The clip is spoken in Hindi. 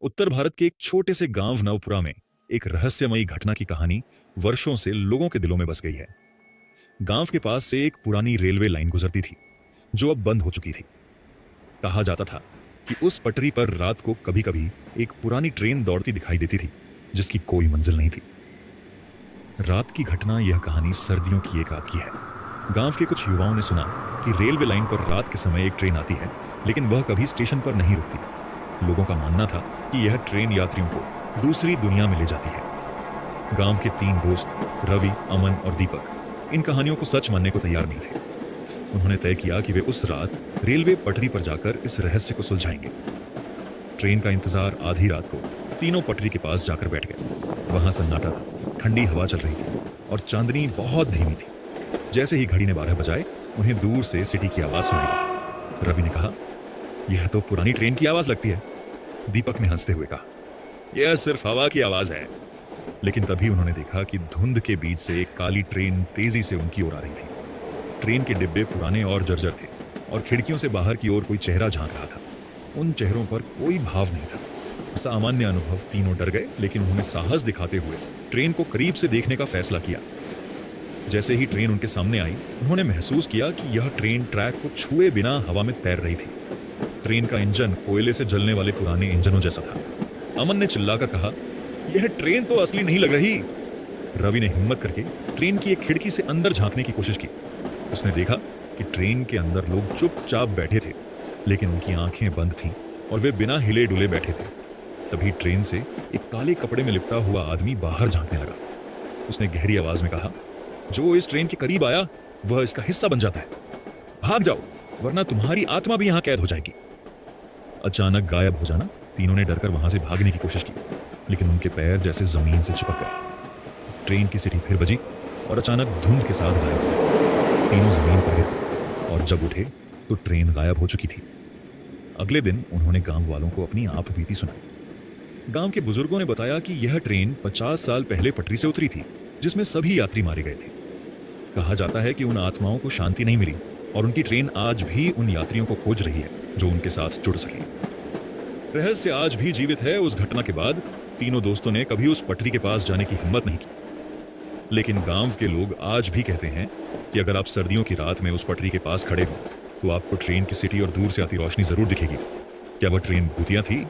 उत्तर भारत के एक छोटे से गांव नवपुरा में एक रहस्यमयी घटना की कहानी वर्षों से लोगों के दिलों में बस गई है। गांव के पास से एक पुरानी रेलवे लाइन गुजरती थी जो अब बंद हो चुकी थी। कहा जाता था कि उस पटरी पर रात को कभी कभी एक पुरानी ट्रेन दौड़ती दिखाई देती थी जिसकी कोई मंजिल नहीं थी। रात की घटना, यह कहानी सर्दियों की एक रात की है। गांव के कुछ युवाओं ने सुना कि रेलवे लाइन पर रात के समय एक ट्रेन आती है, लेकिन वह कभी स्टेशन पर नहीं रुकती। लोगों का मानना था कि यह ट्रेन यात्रियों को दूसरी दुनिया में ले जाती है। गांव के तीन दोस्त रवि, अमन और दीपक इन कहानियों को सच मानने को तैयार नहीं थे। उन्होंने तय किया कि वे उस रात रेलवे पटरी पर जाकर इस रहस्य को सुलझाएंगे। ट्रेन का इंतजार आधी रात को तीनों पटरी के पास जाकर बैठ गए। वहां सन्नाटा था, ठंडी हवा चल रही थी और चांदनी बहुत धीमी थी। जैसे ही घड़ी ने 12 बजाए, उन्हें दूर से सिटी की आवाज सुनाई दी। रवि ने कहा, यह तो पुरानी ट्रेन की आवाज लगती है। दीपक ने हंसते हुए कहा, यह सिर्फ हवा की आवाज है। लेकिन तभी उन्होंने देखा कि धुंध के बीच से एक काली ट्रेन तेजी से उनकी ओर आ रही थी। ट्रेन के डिब्बे पुराने और जर्जर थे और खिड़कियों से बाहर की ओर कोई चेहरा झांक रहा था। उन चेहरों पर कोई भाव नहीं था। सामान्य अनुभव। तीनों डर गए, लेकिन उन्होंने साहस दिखाते हुए ट्रेन को करीब से देखने का फैसला किया। जैसे ही ट्रेन उनके सामने आई, उन्होंने महसूस किया कि यह ट्रेन ट्रैक को छुए बिना हवा में तैर रही थी। ट्रेन का इंजन कोयले से जलने वाले पुराने इंजनों जैसा था। अमन ने चिल्लाकर कहा, यह ट्रेन तो असली नहीं लग रही। रवि ने हिम्मत करके ट्रेन की एक खिड़की से अंदर झांकने की कोशिश की। उसने देखा कि ट्रेन के अंदर लोग चुपचाप बैठे थे, लेकिन उनकी आंखें बंद थीं और वे बिना हिले डुले बैठे थे। तभी ट्रेन से एक काले कपड़े में लिपटा हुआ आदमी बाहर झांकने लगा। उसने गहरी आवाज में कहा, जो इस ट्रेन के करीब आया वह इसका हिस्सा बन जाता है। भाग जाओ, वरना तुम्हारी आत्मा भी यहां कैद हो जाएगी। अचानक गायब हो जाना। तीनों ने डरकर वहां से भागने की कोशिश की, लेकिन उनके पैर जैसे जमीन से चिपक गए। ट्रेन की सीटी फिर बजी और अचानक धुंध के साथ गायब हो गए। तीनों जमीन पर गिर गए और जब उठे तो ट्रेन गायब हो चुकी थी। अगले दिन उन्होंने गांव वालों को अपनी आप बीती सुनाई। गांव के बुजुर्गों ने बताया कि यह ट्रेन 50 साल पहले पटरी से उतरी थी, जिसमें सभी यात्री मारे गए थे। कहा जाता है कि उन आत्माओं को शांति नहीं मिली और उनकी ट्रेन आज भी उन यात्रियों को खोज रही है जो उनके साथ जुड़ सके। रहस्य आज भी जीवित है। उस घटना के बाद तीनों दोस्तों ने कभी उस पटरी के पास जाने की हिम्मत नहीं की। लेकिन गांव के लोग आज भी कहते हैं कि अगर आप सर्दियों की रात में उस पटरी के पास खड़े हो तो आपको ट्रेन की सीटी और दूर से आती रोशनी जरूर दिखेगी। क्या वह ट्रेन भूतिया थी